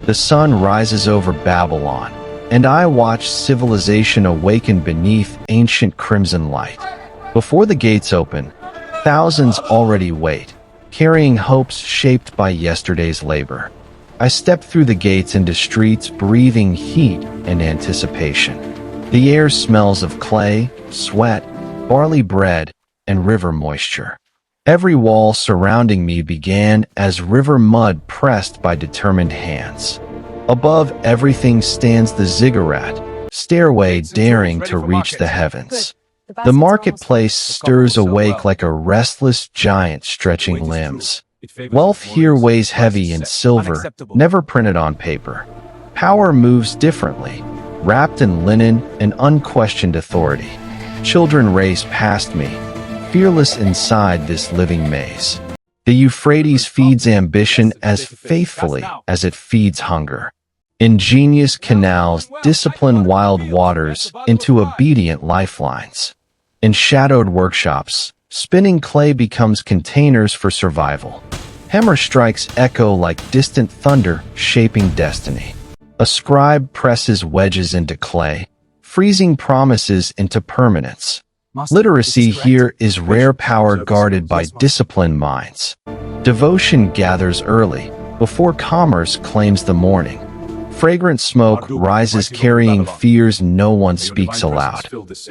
The sun rises over Babylon, and I watch civilization awaken beneath ancient crimson light. Before the gates open, thousands already wait, carrying hopes shaped by yesterday's labor. I step through the gates into streets breathing heat and anticipation. The air smells of clay, sweat, barley bread, and river moisture. Every wall surrounding me began as river mud pressed by determined hands. Above everything stands the ziggurat, stairway daring to reach the heavens. The marketplace stirs awake like a restless giant stretching limbs. Wealth here weighs heavy in silver, never printed on paper. Power moves differently, wrapped in linen and unquestioned authority. Children race past me, fearless inside this living maze. The Euphrates feeds ambition as faithfully as it feeds hunger. Ingenious canals discipline wild waters into obedient lifelines. In shadowed workshops, spinning clay becomes containers for survival. Hammer strikes echo like distant thunder, shaping destiny. A scribe presses wedges into clay, freezing promises into permanence. Literacy here is rare power guarded by disciplined minds. Devotion gathers early, before commerce claims the morning. Fragrant smoke rises carrying fears no one speaks aloud.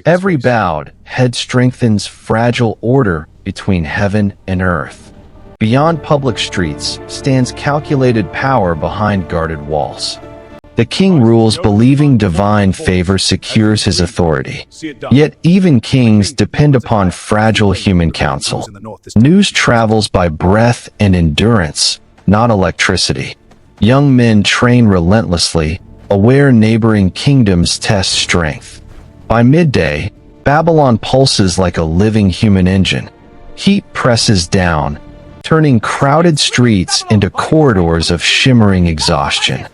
Every bowed head strengthens fragile order between heaven and earth. Beyond public streets stands calculated power behind guarded walls. The king rules believing divine favor secures his authority. Yet even kings depend upon fragile human counsel. News travels by breath and endurance, not electricity. Young men train relentlessly, aware neighboring kingdoms test strength. By midday, Babylon pulses like a living human engine. Heat presses down, turning crowded streets into corridors of shimmering exhaustion.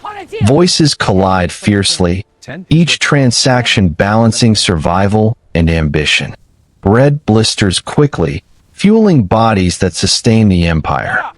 Voices collide fiercely, each transaction balancing survival and ambition. Bread blisters quickly, fueling bodies that sustain the empire.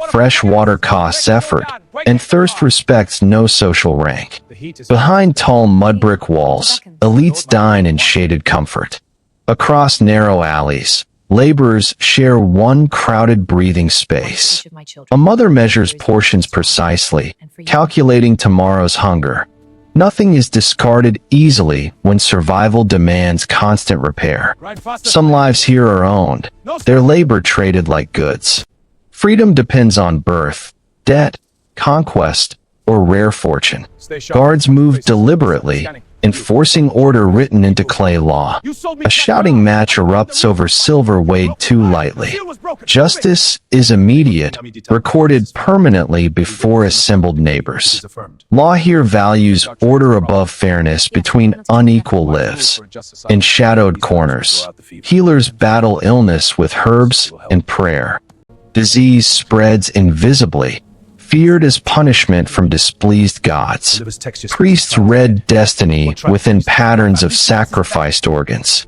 Fresh water costs effort, and thirst respects no social rank. Behind tall mud brick walls, elites dine in shaded comfort. Across narrow alleys, laborers share one crowded breathing space. A mother measures portions precisely, calculating tomorrow's hunger. Nothing is discarded easily when survival demands constant repair. Some lives here are owned, their labor traded like goods. Freedom depends on birth, debt, conquest, or rare fortune. Guards move deliberately, enforcing order written into clay law. A shouting match erupts over silver weighed too lightly. Justice is immediate, recorded permanently before assembled neighbors. Law here values order above fairness between unequal lives. In shadowed corners, healers battle illness with herbs and prayer. Disease spreads invisibly, feared as punishment from displeased gods. Priests read destiny within patterns of sacrificed organs.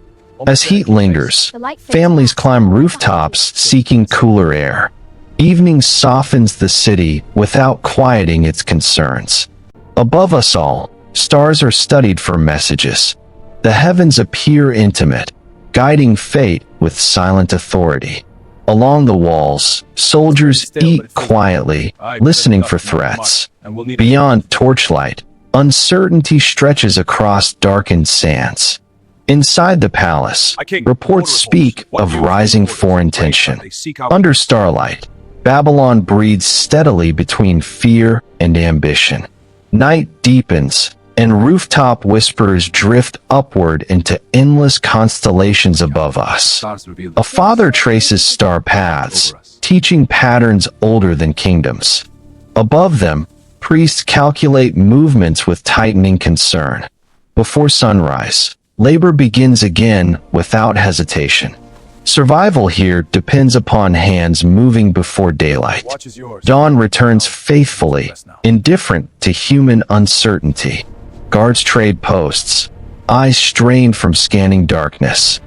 As heat lingers, families climb rooftops seeking cooler air. Evening softens the city without quieting its concerns. Above us all, stars are studied for messages. The heavens appear intimate, guiding fate with silent authority. Along the walls, soldiers eat quietly, listening for threats. Beyond torchlight, uncertainty stretches across darkened sands. Inside the palace, reports speak of rising foreign tension. Under starlight, Babylon breathes steadily between fear and ambition. Night deepens, and rooftop whispers drift upward into endless constellations above us. A father traces star paths, teaching patterns older than kingdoms. Above them, priests calculate movements with tightening concern. Before sunrise, labor begins again without hesitation. Survival here depends upon hands moving before daylight. Dawn returns faithfully, indifferent to human uncertainty. Guards trade posts, eyes strained from scanning darkness.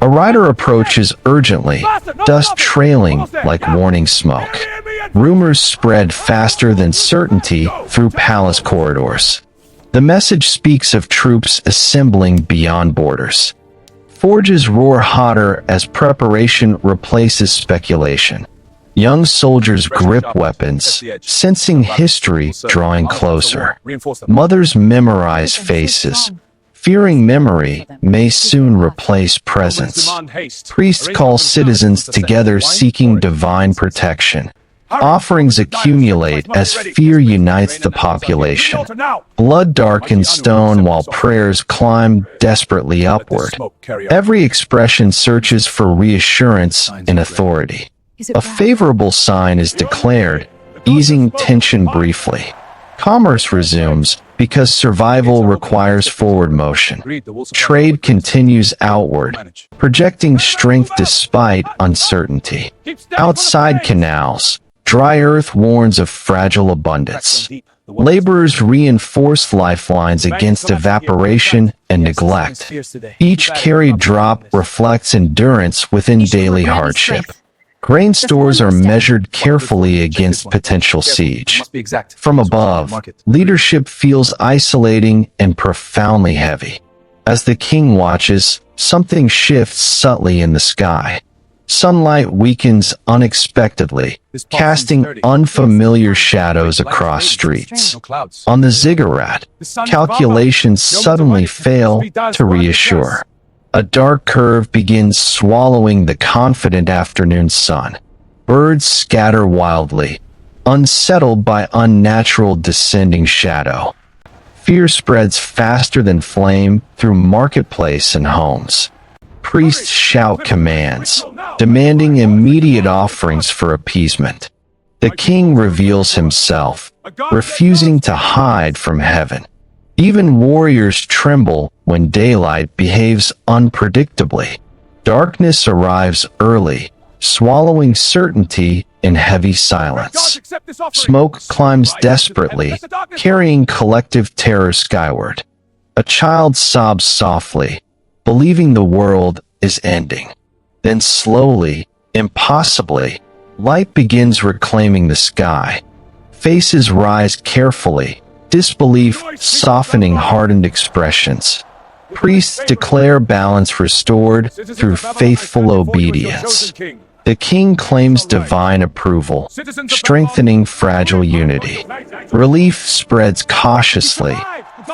A rider approaches urgently, dust trailing like warning smoke. Rumors spread faster than certainty through palace corridors. The message speaks of troops assembling beyond borders. Forges roar hotter as preparation replaces speculation. Young soldiers grip weapons, sensing history drawing closer. Mothers memorize faces, fearing memory may soon replace presence. Priests call citizens together seeking divine protection. Offerings accumulate as fear unites the population. Blood darkens stone while prayers climb desperately upward. Every expression searches for reassurance and authority. A favorable sign is declared, easing tension briefly. Commerce resumes because survival requires forward motion. Trade continues outward, projecting strength despite uncertainty. Outside canals, dry earth warns of fragile abundance. Laborers reinforce lifelines against evaporation and neglect. Each carried drop reflects endurance within daily hardship. Grain stores are measured carefully against potential siege. From above, leadership feels isolating and profoundly heavy. As the king watches, something shifts subtly in the sky. Sunlight weakens unexpectedly, casting unfamiliar shadows across streets. On the ziggurat, calculations suddenly fail to reassure. A dark curve begins swallowing the confident afternoon sun. Birds scatter wildly, unsettled by unnatural descending shadow. Fear spreads faster than flame through marketplace and homes. Priests shout commands, demanding immediate offerings for appeasement. The king reveals himself, refusing to hide from heaven. Even warriors tremble when daylight behaves unpredictably. Darkness arrives early, swallowing certainty in heavy silence. Smoke climbs desperately, carrying collective terror skyward. A child sobs softly, believing the world is ending. Then slowly, impossibly, light begins reclaiming the sky. Faces rise carefully, disbelief softening hardened expressions. Priests declare balance restored through faithful obedience. The king claims divine approval, strengthening fragile unity. Relief spreads cautiously,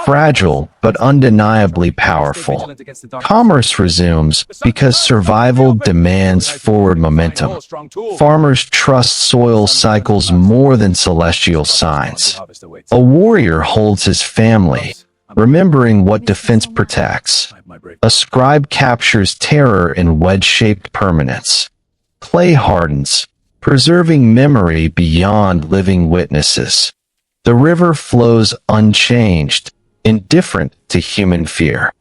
fragile but undeniably powerful. Commerce resumes because survival demands forward momentum. Farmers trust soil cycles more than celestial signs. A warrior holds his family, remembering what defense protects. A scribe captures terror in wedge-shaped permanence. Clay hardens, preserving memory beyond living witnesses. The river flows unchanged, indifferent to human fear.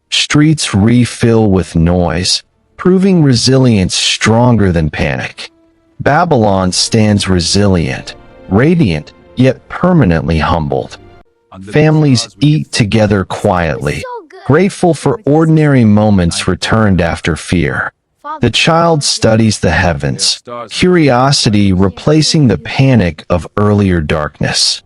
Streets refill with noise, proving resilience stronger than panic. Babylon stands resilient, radiant, yet permanently humbled. Families eat together quietly, grateful for ordinary moments returned after fear. The child studies the heavens, curiosity replacing the panic of earlier darkness.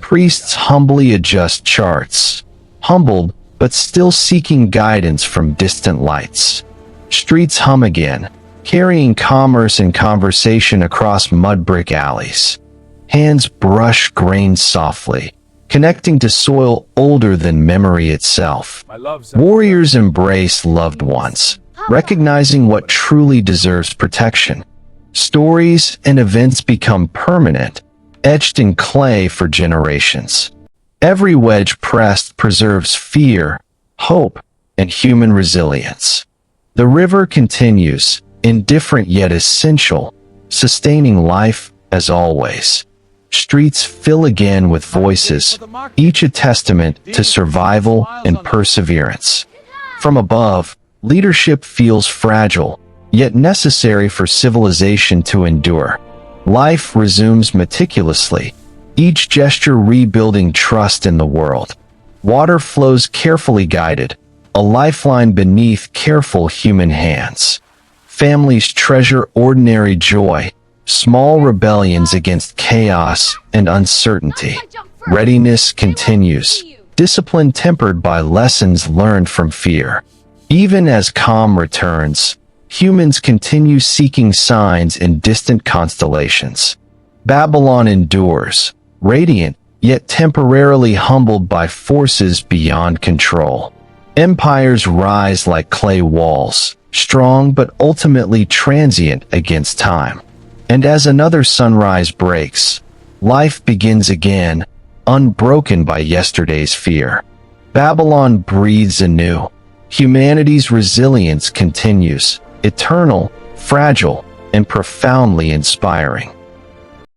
Priests humbly adjust charts, humbled but still seeking guidance from distant lights. Streets hum again, carrying commerce and conversation across mud brick alleys. Hands brush grain softly, connecting to soil older than memory itself. Warriors embrace loved ones, recognizing what truly deserves protection. Stories and events become permanent, etched in clay for generations. Every wedge pressed preserves fear, hope, and human resilience. The river continues, indifferent yet essential, sustaining life as always. Streets fill again with voices, each a testament to survival and perseverance. From above, leadership feels fragile, yet necessary for civilization to endure. Life resumes meticulously, each gesture rebuilding trust in the world. Water flows carefully guided, a lifeline beneath careful human hands. Families treasure ordinary joy, small rebellions against chaos and uncertainty. Readiness continues, discipline tempered by lessons learned from fear. Even as calm returns, humans continue seeking signs in distant constellations. Babylon endures, radiant, yet temporarily humbled by forces beyond control. Empires rise like clay walls, strong but ultimately transient against time. And as another sunrise breaks, life begins again, unbroken by yesterday's fear. Babylon breathes anew. Humanity's resilience continues, eternal, fragile, and profoundly inspiring.